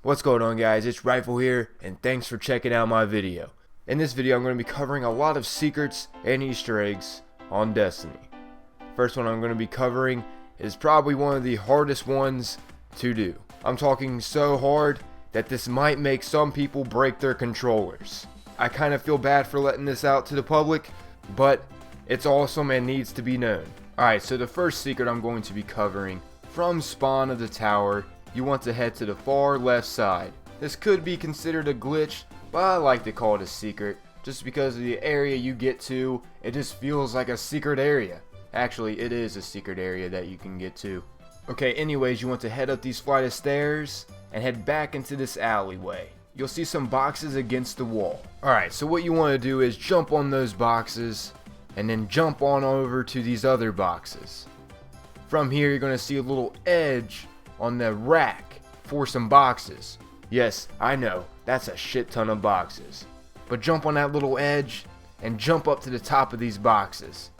What's going on, guys? It's Rifle here, and thanks for checking out my video. In this video I'm going to be covering a lot of secrets and Easter eggs on Destiny. First one I'm going to be covering is probably one of the hardest ones to do. I'm talking so hard that this might make some people break their controllers. I kind of feel bad for letting this out to the public, but it's awesome and needs to be known. Alright, so the first secret I'm going to be covering, from spawn of the tower, you want to head to the far left side. This could be considered a glitch, but I like to call it a secret, just because of the area you get to, it just feels like a secret area. Actually, it is a secret area that you can get to. Okay, anyways, you want to head up these flight of stairs and head back into this alleyway. You'll see some boxes against the wall. Alright, so what you want to do is jump on those boxes and then jump on over to these other boxes. From here, you're going to see a little edge on the rack for some boxes. Yes, I know, that's a shit ton of boxes. But jump on that little edge and jump up to the top of these boxes.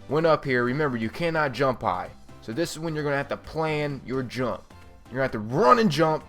When up here, remember, you cannot jump high. So this is when you're going to have to plan your jump. You're going to have to run and jump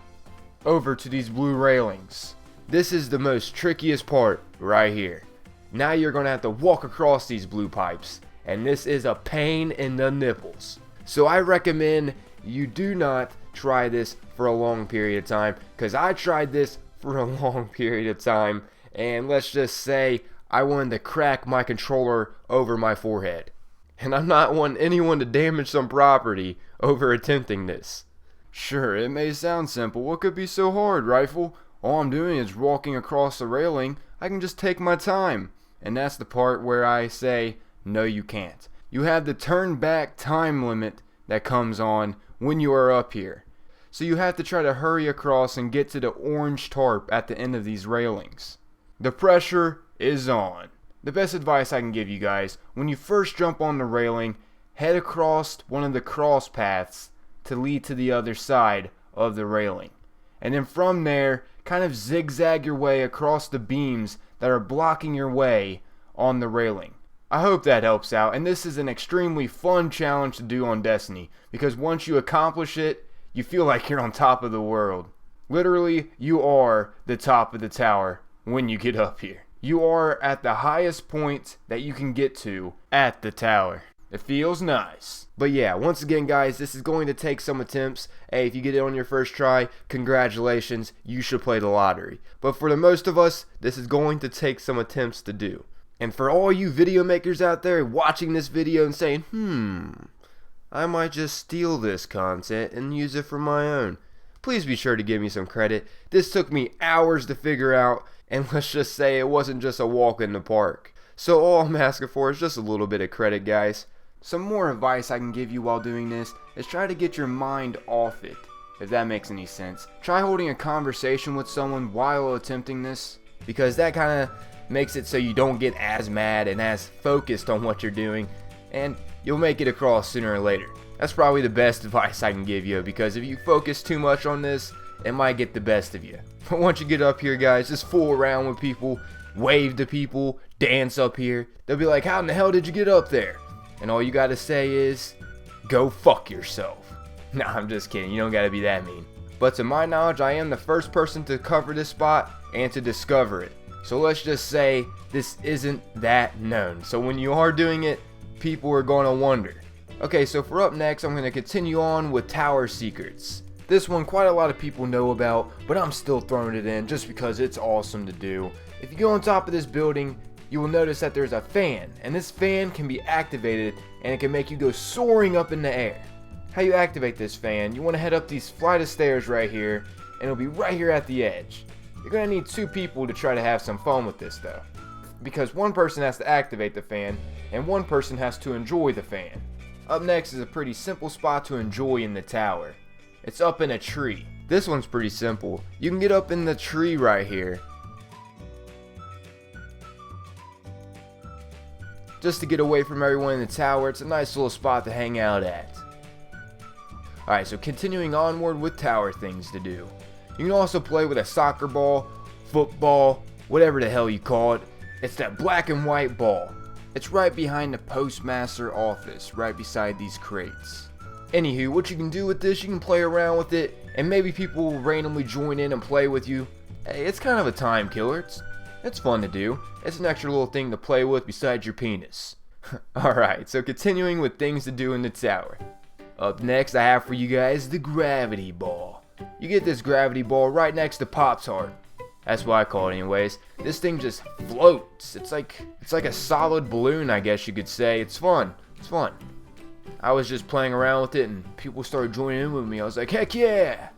over to these blue railings. This is the most trickiest part right here. Now you're going to have to walk across these blue pipes, and this is a pain in the nipples. So I recommend you do not try this for a long period of time, because I tried this for a long period of time, and let's just say I wanted to crack my controller over my forehead. And I'm not wanting anyone to damage some property over attempting this. Sure, it may sound simple. What could be so hard, Rifle? All I'm doing is walking across the railing. I can just take my time. And that's the part where I say, no, you can't. You have the turn back time limit that comes on when you are up here. So you have to try to hurry across and get to the orange tarp at the end of these railings. The pressure is on. The best advice I can give you guys, when you first jump on the railing, head across one of the cross paths to lead to the other side of the railing. And then from there, kind of zigzag your way across the beams that are blocking your way on the railing. I hope that helps out, and this is an extremely fun challenge to do on Destiny, because once you accomplish it, you feel like you're on top of the world. Literally, you are the top of the tower when you get up here. You are at the highest point that you can get to at the tower. It feels nice. But yeah, once again, guys, this is going to take some attempts. Hey, if you get it on your first try, congratulations, you should play the lottery. But for the most of us, this is going to take some attempts to do. And for all you video makers out there watching this video and saying, I might just steal this content and use it for my own, please be sure to give me some credit. This took me hours to figure out, and let's just say it wasn't just a walk in the park. So all I'm asking for is just a little bit of credit, guys. Some more advice I can give you while doing this is try to get your mind off it, if that makes any sense. Try holding a conversation with someone while attempting this, because that kind of makes it so you don't get as mad and as focused on what you're doing, and you'll make it across sooner or later. That's probably the best advice I can give you, because if you focus too much on this, it might get the best of you. But once you get up here, guys, just fool around with people, wave to people, dance up here. They'll be like, how in the hell did you get up there? And all you gotta say is, go fuck yourself. Nah, I'm just kidding, you don't gotta be that mean. But to my knowledge, I am the first person to cover this spot and to discover it. So let's just say this isn't that known. So when you are doing it, people are gonna wonder. Okay, so for up next, I'm gonna continue on with tower secrets. This one quite a lot of people know about, but I'm still throwing it in just because it's awesome to do. If you go on top of this building, you will notice that there's a fan, and this fan can be activated and it can make you go soaring up in the air. How you activate this fan, you want to head up these flight of stairs right here, and it'll be right here at the edge. You're going to need 2 people to try to have some fun with this though, because one person has to activate the fan and one person has to enjoy the fan. Up next is a pretty simple spot to enjoy in the tower. It's up in a tree. This one's pretty simple. You can get up in the tree right here just to get away from everyone in the tower. It's a nice little spot to hang out at. Alright, so continuing onward with tower things to do. You can also play with a soccer ball, football, whatever the hell you call it. It's that black and white ball. It's right behind the postmaster office, right beside these crates. Anywho, what you can do with this, you can play around with it and maybe people will randomly join in and play with you. Hey, it's kind of a time killer. It's fun to do. It's an extra little thing to play with besides your penis. Alright, so continuing with things to do in the tower. Up next, I have for you guys the gravity ball. You get this gravity ball right next to Pop-Tart. That's what I call it anyways. This thing just floats. It's like a solid balloon, I guess you could say. It's fun. It's fun. I was just playing around with it and people started joining in with me. I was like, heck yeah!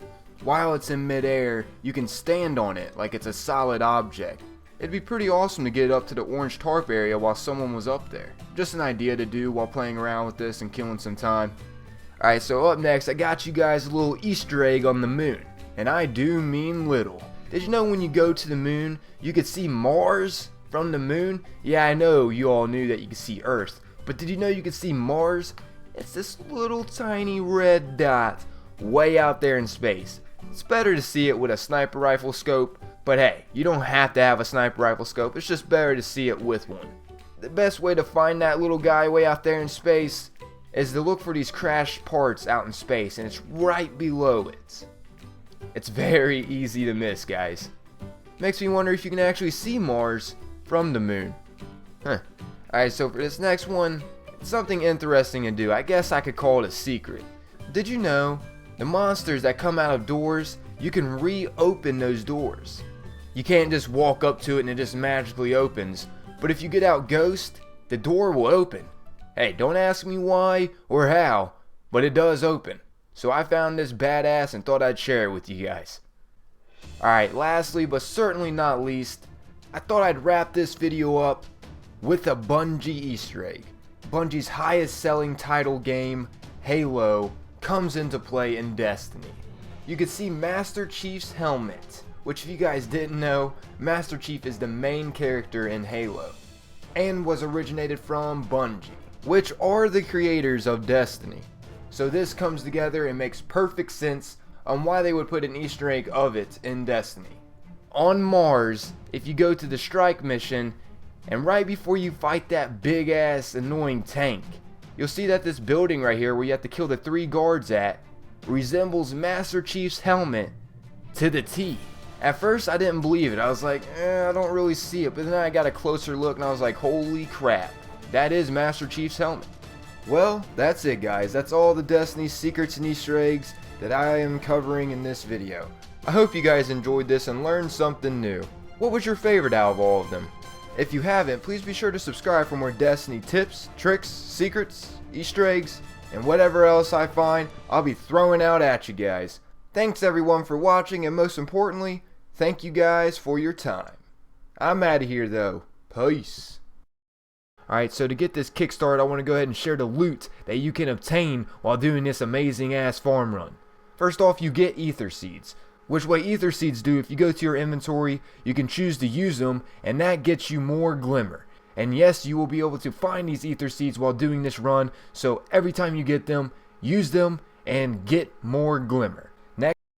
While it's in midair, you can stand on it like it's a solid object. It'd be pretty awesome to get it up to the orange tarp area while someone was up there. Just an idea to do while playing around with this and killing some time. Alright, so up next, I got you guys a little Easter egg on the moon. And I do mean little. Did you know when you go to the moon, you could see Mars from the moon? Yeah, I know you all knew that you could see Earth. But did you know you could see Mars? It's this little tiny red dot way out there in space. It's better to see it with a sniper rifle scope. But hey, you don't have to have a sniper rifle scope. It's just better to see it with one. The best way to find that little guy way out there in space is to look for these crashed parts out in space, and it's right below it. It's very easy to miss, guys. Makes me wonder if you can actually see Mars from the moon. Alright, so for this next one, it's something interesting to do. I guess I could call it a secret. Did you know the monsters that come out of doors, you can reopen those doors? You can't just walk up to it and it just magically opens. But if you get out Ghost, the door will open. Hey, don't ask me why or how, but it does open. So I found this badass and thought I'd share it with you guys. Alright, lastly but certainly not least, I thought I'd wrap this video up with a Bungie Easter egg. Bungie's highest selling title game, Halo, comes into play in Destiny. You can see Master Chief's helmet, which if you guys didn't know, Master Chief is the main character in Halo, and was originated from Bungie, which are the creators of Destiny. So this comes together and makes perfect sense on why they would put an Easter egg of it in Destiny. On Mars, if you go to the strike mission, and right before you fight that big ass annoying tank, you'll see that this building right here where you have to kill the 3 guards at resembles Master Chief's helmet to the T. At first I didn't believe it. I was like, I don't really see it, but then I got a closer look and I was like, holy crap, that is Master Chief's helmet. Well, that's it guys. That's all the Destiny secrets and Easter eggs that I am covering in this video. I hope you guys enjoyed this and learned something new. What was your favorite out of all of them? If you haven't, please be sure to subscribe for more Destiny tips, tricks, secrets, Easter eggs, and whatever else I find, I'll be throwing out at you guys. Thanks everyone for watching, and most importantly, thank you guys for your time. I'm out of here though. Peace. Alright, so to get this kickstart, I want to go ahead and share the loot that you can obtain while doing this amazing ass farm run. First off, you get ether seeds. Which way ether seeds do, if you go to your inventory, you can choose to use them, and that gets you more glimmer. And yes, you will be able to find these ether seeds while doing this run, so every time you get them, use them and get more glimmer.